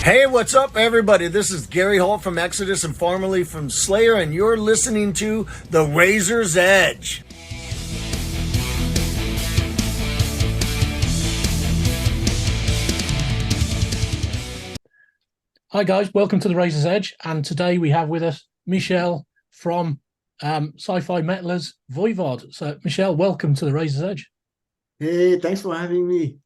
Hey, what's up, everybody? This is Gary Holt from Exodus and formerly from Slayer, and you're listening to The Razor's Edge. Hi guys, welcome to the Razor's Edge, and today we have with us Michel from sci-fi metalers Voivod. So Michel, welcome to the Razor's Edge. Hey, thanks for having me.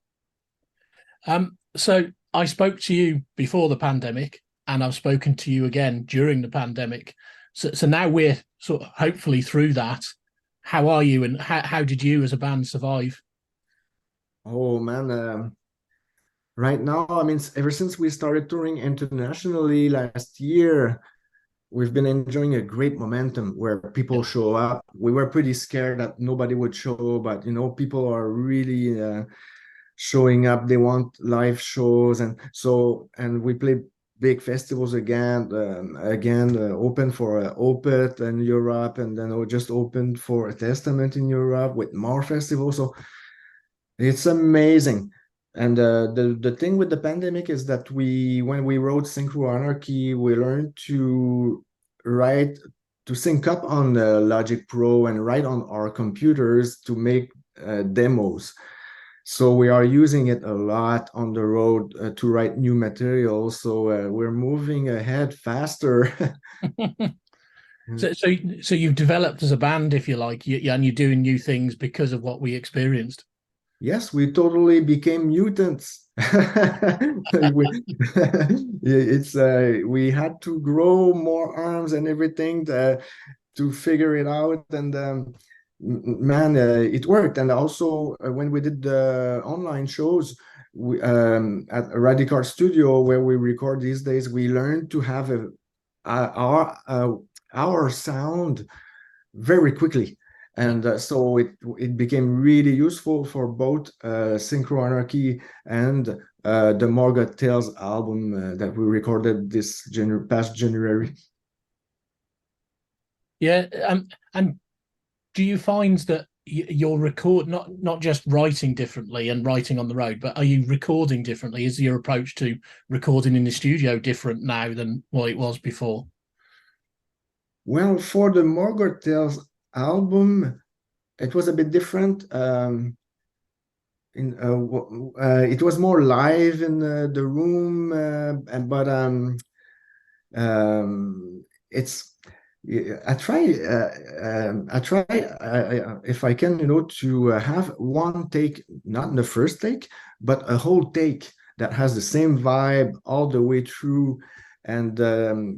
So I spoke to you before the pandemic, and I've spoken to you again during the pandemic. So now we're sort of hopefully through that. How are you, and how did you as a band survive? Oh man, right now, ever since we started touring internationally last year, we've been enjoying a great momentum where people show up. We were pretty scared that nobody would show, but people are really showing up. They want live shows, and we played big festivals again, open for Opeth in Europe, and then we just opened for a Testament in Europe with more festivals. So it's amazing. And the thing with the pandemic is that when we wrote Synchro Anarchy, we learned to write, to sync up on the Logic Pro and write on our computers to make demos. So we are using it a lot on the road to write new material. So we're moving ahead faster. So you've developed as a band, if you like, and you're doing new things because of what we experienced. Yes, we totally became mutants. We had to grow more arms and everything to figure it out, and man, it worked. And also, when we did the online shows at Radical Studio, where we record these days, we learned to have our sound very quickly. And so it became really useful for both Synchro Anarchy and the Morgoth Tales album that we recorded this past January. Yeah, and do you find that you're not just writing differently and writing on the road, but are you recording differently? Is your approach to recording in the studio different now than what it was before? Well, for the Morgoth Tales album, it was a bit different. It was more live in the room, but it's I try if I can, to have one take, not in the first take, but a whole take that has the same vibe all the way through. And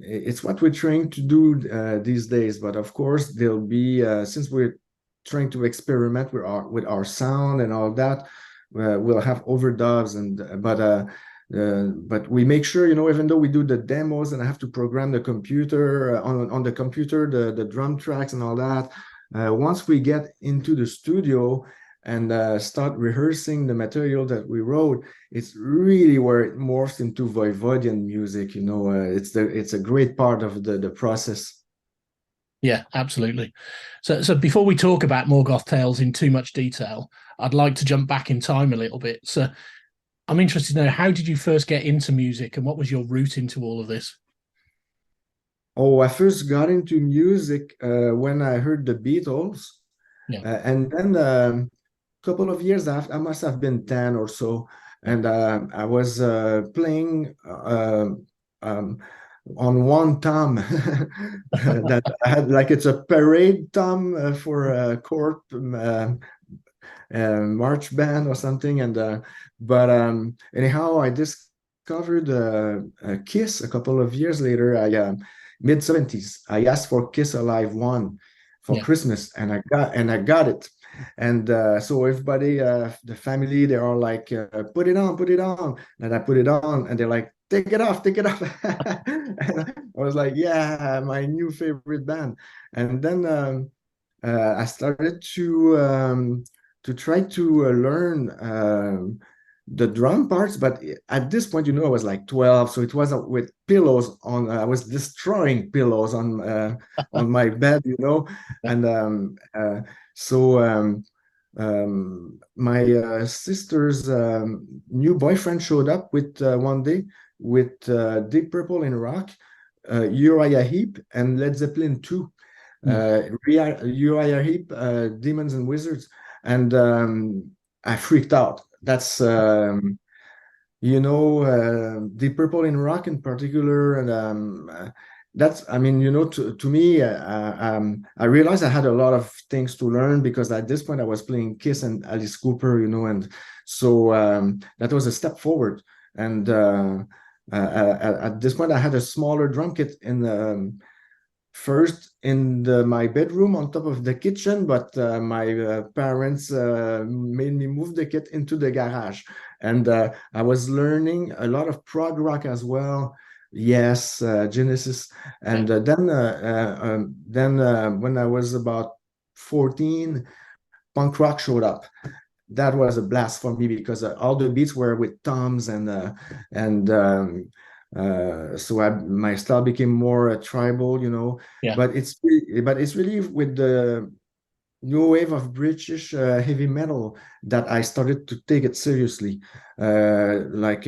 it's what we're trying to do these days. But of course, there'll be since we're trying to experiment with our sound and all that, we'll have overdubs but we make sure, even though we do the demos and I have to program the computer on the computer, the drum tracks and all that, once we get into the studio and start rehearsing the material that we wrote, it's really where it morphs into Voivodian music. It's a great part of the process. Yeah, absolutely. So before we talk about Morgoth Tales in too much detail, I'd like to jump back in time a little bit. So I'm interested to know, how did you first get into music, and what was your route into all of this? Oh, I first got into music when I heard the Beatles. Yeah. And then a couple of years after, I must have been 10 or so, and I was playing on one tom that I had, like, it's a parade tom for a court march band or something. And but anyhow, I discovered Kiss a couple of years later. I mid 70s. I asked for Kiss Alive 1 for Yeah. Christmas, and I got it. And so everybody, the family, they are like, put it on, put it on. And I put it on, and they're like, take it off, take it off. And I was like, yeah, my new favorite band. And then I started to try to learn the drum parts, but at this point, I was like 12, so it was with pillows on. I was destroying pillows on my bed, and my sister's new boyfriend showed up with one day with Deep Purple in rock, Uriah Heep, and Led Zeppelin 2. Uriah Heep, Demons and Wizards, and I freaked out. That's Deep Purple in rock in particular, and that's, I mean, to me, I realized I had a lot of things to learn, because at this point I was playing Kiss and Alice Cooper, and so that was a step forward. And at this point, I had a smaller drum kit first in my bedroom on top of the kitchen, but my parents made me move the kit into the garage, and I was learning a lot of prog rock as well. Yes, Genesis, and then when I was about 14, punk rock showed up. That was a blast for me, because all the beats were with toms, and so my style became more tribal, Yeah. But it's really with the new wave of British heavy metal that I started to take it seriously, like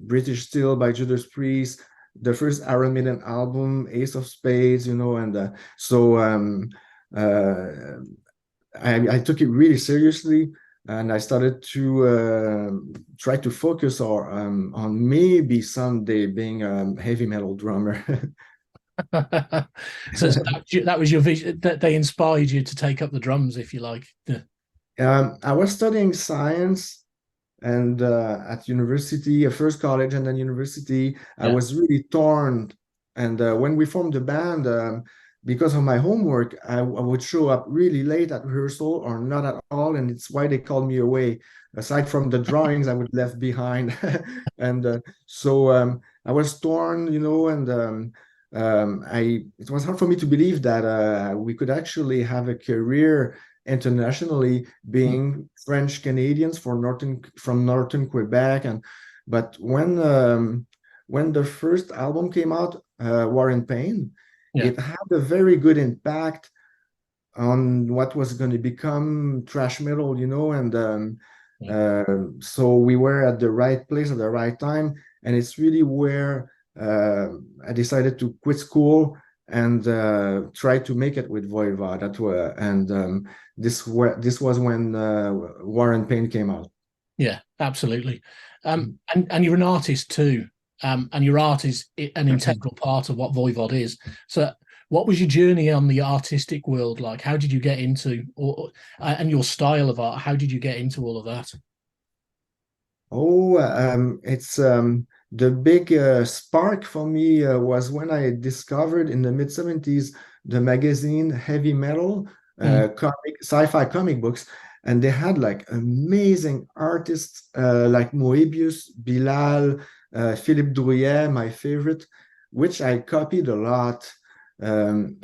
British Steel by Judas Priest, the first Iron Maiden album, Ace of Spades, and so I took it really seriously, and I started to try to focus on maybe someday being a heavy metal drummer. So that was your vision, that they inspired you to take up the drums, if you like. I was studying science, and at university, first college and then university, I was really torn. And when we formed the band, because of my homework, I would show up really late at rehearsal or not at all, and it's why they called me away. Aside from the drawings I would left behind, and so I was torn, and it was hard for me to believe that we could actually have a career internationally, being French Canadians from northern Quebec. But when the first album came out, War and Pain, it had a very good impact on what was going to become thrash metal, and so we were at the right place at the right time, and it's really where I decided to quit school and try to make it with Voivod. This was when War and Pain came out. Yeah, absolutely. And you're an artist too. And your art is an integral part of what Voivod is. So what was your journey on the artistic world like? How did you get into, and your style of art, how did you get into all of that? Oh, it's the big spark for me was when I discovered in the mid-70s the magazine Heavy Metal, sci-fi comic books, and they had like amazing artists like Moebius, Bilal, Philippe Drouillet, my favorite, which I copied a lot, and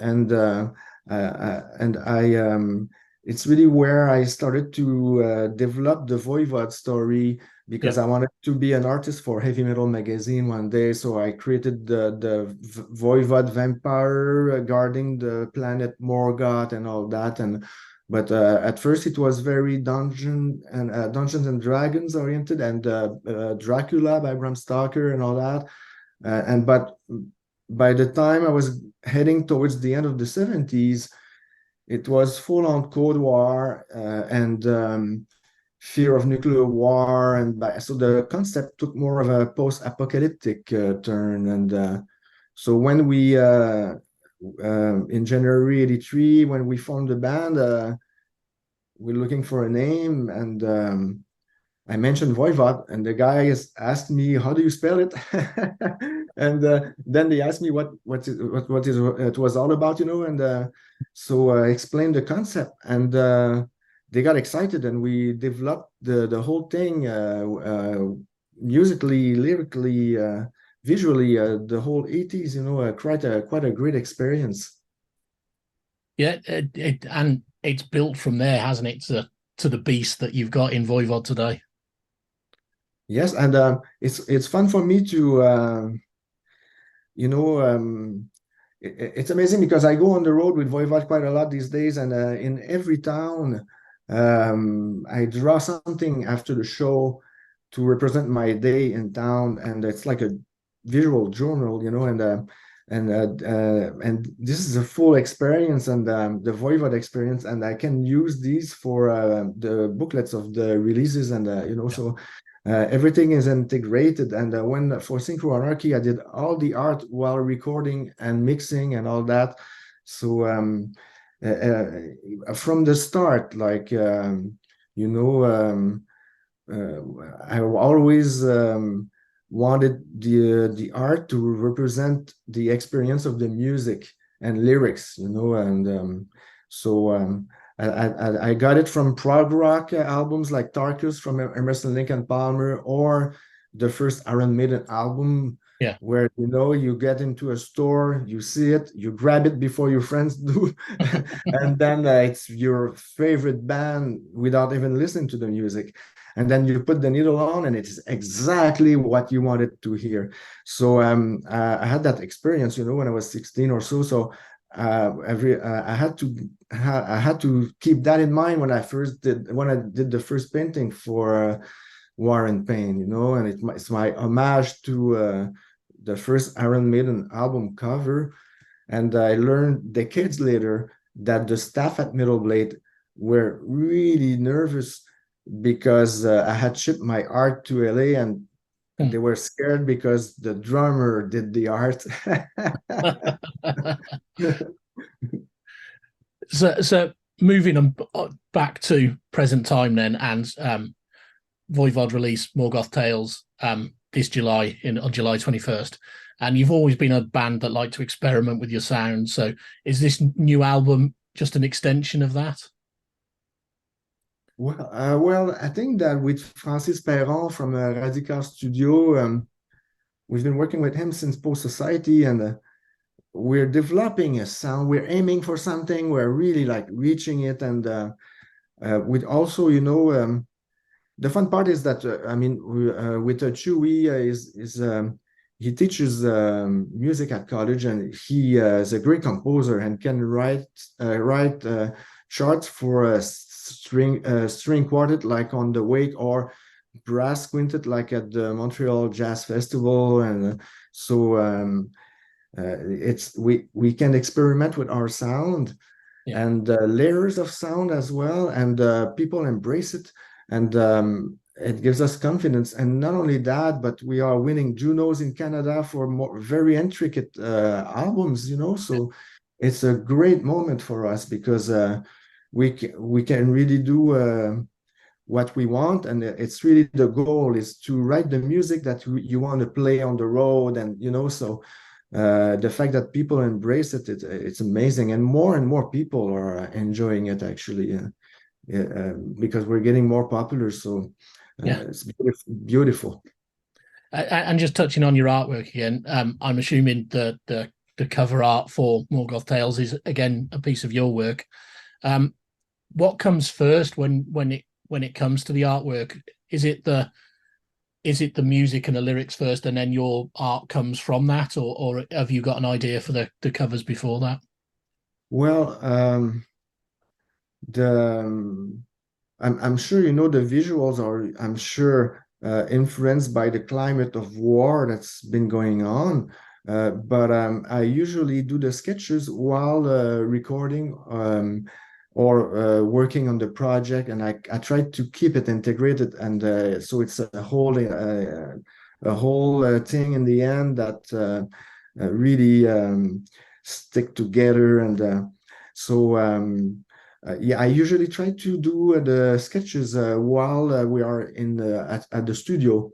it's really where I started to develop the Voivod story, because I wanted to be an artist for Heavy Metal magazine one day. So I created the Voivod vampire guarding the planet Morgoth and all that. But at first it was very Dungeons and Dragons oriented, and Dracula by Bram Stoker and all that. But by the time I was heading towards the end of the 70s, it was full on Cold War and fear of nuclear war, and so the concept took more of a post-apocalyptic turn. And so when we in January '83, when we formed the band, we're looking for a name, and I mentioned Voivod, and the guys asked me, "How do you spell it?" And then they asked me what it was all about, and so I explained the concept, and they got excited, and we developed the whole thing, musically, lyrically, visually, the whole 80s, quite a great experience. Yeah, and it's built from there, hasn't it, to the beast that you've got in Voivod today. Yes, and it's fun for me to it's amazing, because I go on the road with Voivod quite a lot these days, and in every town I draw something after the show to represent my day in town, and it's like a visual journal, and this is a full experience, and the Voivod experience, and I can use these for the booklets of the releases, and so everything is integrated. And when for Synchro Anarchy, I did all the art while recording and mixing and all that. So from the start, like I always wanted the art to represent the experience of the music and lyrics, and I got it from prog rock albums like Tarkus from Emerson, Lake and Palmer, or the first Iron Maiden album, where you get into a store, you see it, you grab it before your friends do, and then it's your favorite band without even listening to the music. And then you put the needle on, and it's exactly what you wanted to hear. So I had that experience, when I was 16 or so. So I had to keep that in mind when I did the first painting for War and Pain, and it's my homage to the first Iron Maiden album cover. And I learned decades later that the staff at Middle Blade were really nervous because I had shipped my art to LA, and they were scared because the drummer did the art. So moving on back to present time then, and Voivod released Morgoth Tales this July on July 21st. And you've always been a band that like to experiment with your sound. So is this new album just an extension of that? Well, I think that with Francis Perron from Radical Studio, we've been working with him since Post Society, and we're developing a sound. We're aiming for something. We're really like reaching it, and with also, the fun part is that with Chewy he teaches music at college, and he is a great composer and can write charts for a string quartet like on the Wake, or brass quintet like at the Montreal Jazz Festival. And so we can experiment with our sound, and layers of sound as well, and people embrace it, and it gives us confidence. And not only that, but we are winning Junos in Canada for very intricate albums, so it's a great moment for us, because we can really do what we want, and it's really the goal is to write the music that you want to play on the road. And so the fact that people embrace it, it's amazing, and more people are enjoying it actually, because we're getting more popular. So it's beautiful. And just touching on your artwork again, I'm assuming the cover art for Morgoth Tales is again a piece of your work. What comes first when it comes to the artwork? Is it the music and the lyrics first, and then your art comes from that, or have you got an idea for the covers before that? Well, I'm sure the visuals are, I'm sure, influenced by the climate of war that's been going on. But I usually do the sketches while recording or working on the project, and I try to keep it integrated, and so it's a whole thing in the end that really stick together. And so I usually try to do the sketches while we are at the studio,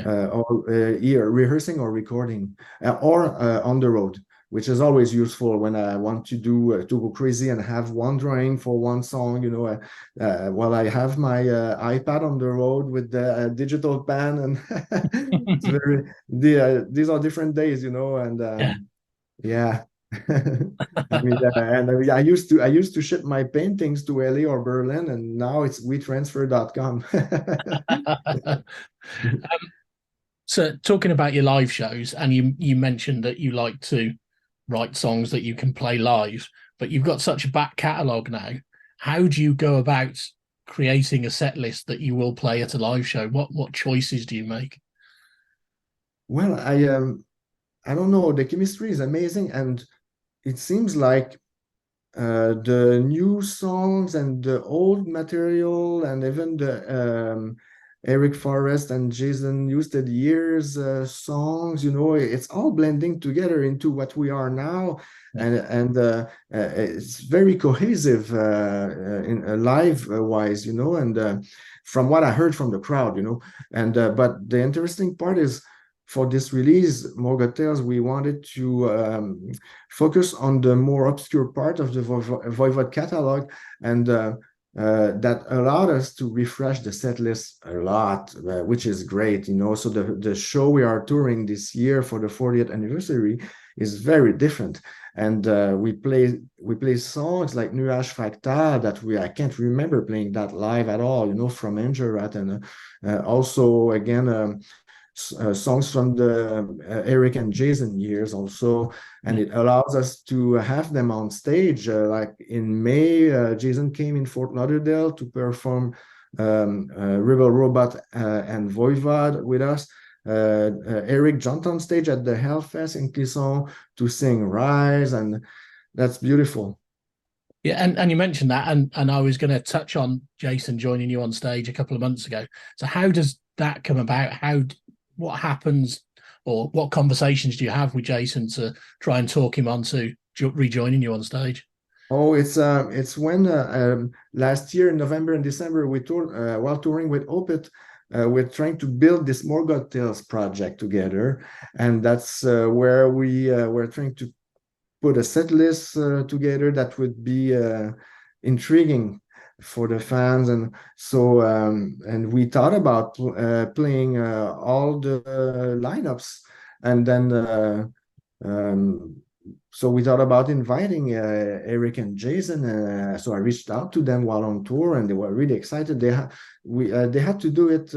or here rehearsing or recording, or on the road, which is always useful when I want to go crazy and have one drawing for one song, while I have my iPad on the road with the digital pen, and it's these are different days, and yeah. And I used to ship my paintings to LA or Berlin, and now it's WeTransfer.com. So talking about your live shows, and you mentioned that you like to write songs that you can play live, but you've got such a back catalogue now. How do you go about creating a set list that you will play at a live show? What choices do you make? Well, I don't know, the chemistry is amazing, and it seems like the new songs and the old material and even the Eric Forrest and Jason Newsted years songs, it's all blending together into what we are now, and it's very cohesive in live wise, and from what I heard from the crowd, and but the interesting part is, for this release, Morgoth Tales, we wanted to focus on the more obscure part of the Voivod catalog, and that allowed us to refresh the set list a lot, which is great, So the show we are touring this year for the 40th anniversary is very different, and we play songs like Nuage Fractal that I can't remember playing that live at all, from Angerat, and also again. Songs from the Eric and Jason years also, and it allows us to have them on stage. Like in May, Jason came in Fort Lauderdale to perform Rebel Robot and Voivod with us. Eric jumped on stage at the Hellfest in Clisson to sing Rise, and that's beautiful. Yeah, and you mentioned that, and I was going to touch on Jason joining you on stage a couple of months ago. So how does that come about? What happens, or what conversations do you have with Jason to try and talk him onto rejoining you on stage? Oh, it's when last year in November and December we toured while touring with Opeth. We're trying to build this Morgoth Tales project together, and that's where we were trying to put a set list together that would be intriguing for the fans, and so and we thought about playing all the lineups, and then so we thought about inviting Eric and Jason. So I reached out to them while on tour, and they were really excited. They had to do it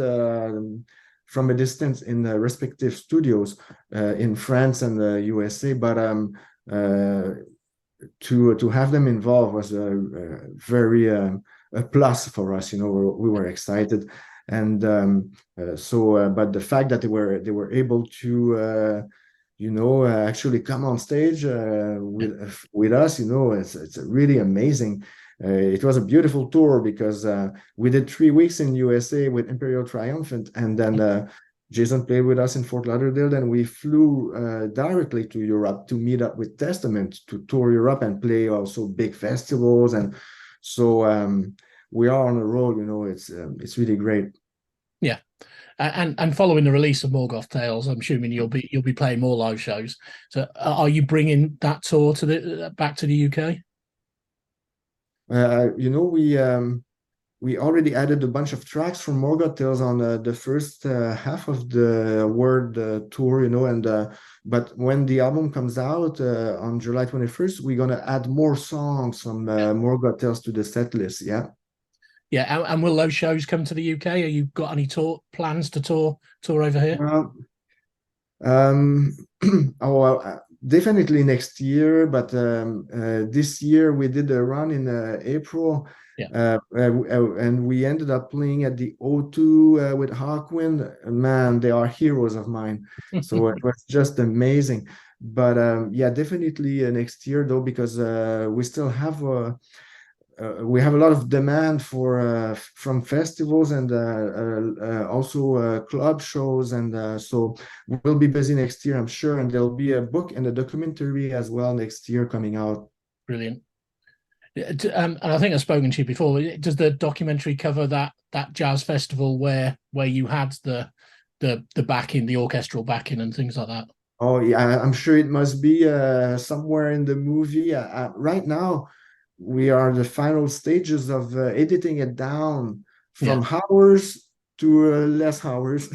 from a distance in the respective studios in France and the USA, but to have them involved was very a plus for us. We were excited, and but the fact that they were able to actually come on stage with us, it's really amazing. It was a beautiful tour because we did 3 weeks in USA with Imperial Triumphant, and then Jason played with us in Fort Lauderdale. Then we flew directly to Europe to meet up with Testament, to tour Europe and play also big festivals. And so we are on a roll. It's really great. Yeah, and following the release of Morgoth Tales, I'm assuming you'll be playing more live shows. So are you bringing that tour back to the UK? We already added a bunch of tracks from Morgoth Tales on the first half of the world tour, and but when the album comes out on July 21st, we're gonna add more songs from Morgoth Tales to the set list. Yeah. Yeah, and will those shows come to the UK? Are you got any plans to tour over here? Oh, well, definitely next year, but this year we did a run in April. Yeah. And we ended up playing at the O2 with Hawkwind. Man, they are heroes of mine. So it was just amazing. But yeah, definitely next year though, because we still have we have a lot of demand from festivals and also club shows, and so we'll be busy next year, I'm sure. And there'll be a book and a documentary as well next year coming out. Brilliant. And I think I've spoken to you before. Does the documentary cover that jazz festival where you had the backing, the orchestral backing, and things like that? Oh yeah, I'm sure it must be somewhere in the movie. Right now, we are the final stages of editing it down from hours to less hours,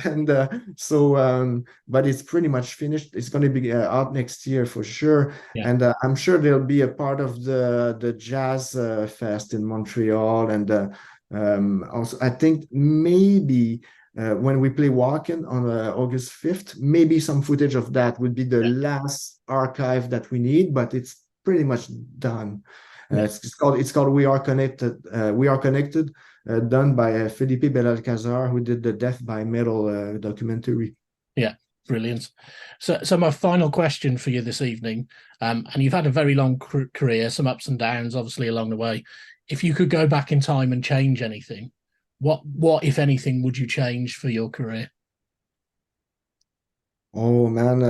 and so but it's pretty much finished. It's going to be out next year for sure. And I'm sure there'll be a part of the jazz fest in Montreal, and also I think maybe when we play Wacken on August 5th, maybe some footage of that would be the last archive that we need, but it's pretty much done. It's called We Are Connected. We Are Connected, done by Felipe Belalcazar, who did the Death by Metal documentary. Yeah, Brilliant. So my final question for you this evening, and you've had a very long career, some ups and downs, obviously along the way. If you could go back in time and change anything, what if anything would you change for your career? Oh man,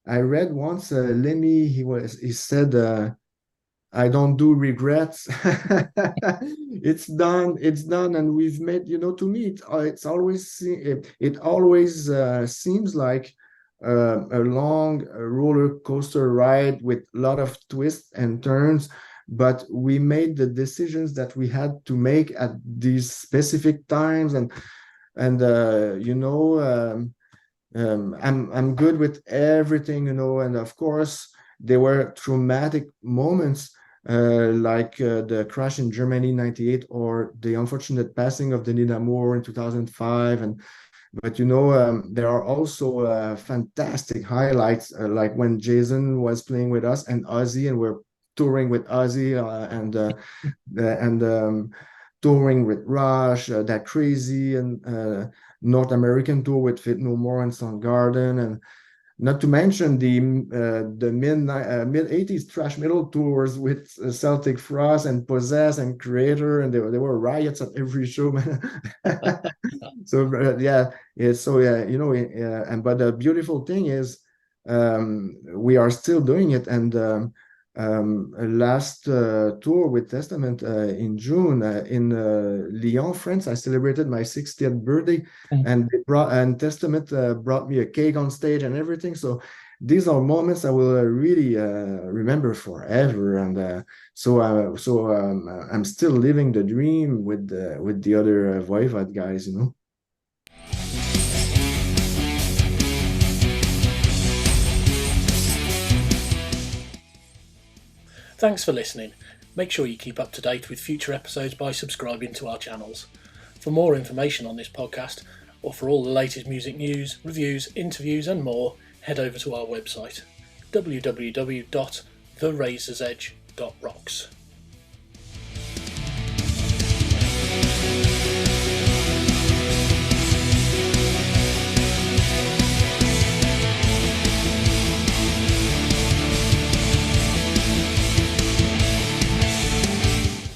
I read once Lemmy. He said, I don't do regrets. It's done, and we've made, to me, it always seems like a long roller coaster ride with a lot of twists and turns, but we made the decisions that we had to make at these specific times, I'm good with everything, and of course there were traumatic moments like the crash in Germany in '98 or the unfortunate passing of Nina Moore in 2005. But there are also fantastic highlights, like when Jason was playing with us and Ozzy, and we're touring with Ozzy and touring with Rush, that crazy and North American tour with Fit No More and Soundgarden, and not to mention the mid '80s thrash metal tours with Celtic Frost and Possess and Creator, and there were riots at every show, man. So and but the beautiful thing is we are still doing it, and last tour with Testament in June in Lyon, France. I celebrated my 60th birthday, and Testament brought me a cake on stage and everything. So these are moments I will really remember forever. And I'm still living the dream with the other Voivod guys, Thanks for listening. Make sure you keep up to date with future episodes by subscribing to our channels. For more information on this podcast, or for all the latest music news, reviews, interviews and more, head over to our website, www.therazorsedge.rocks.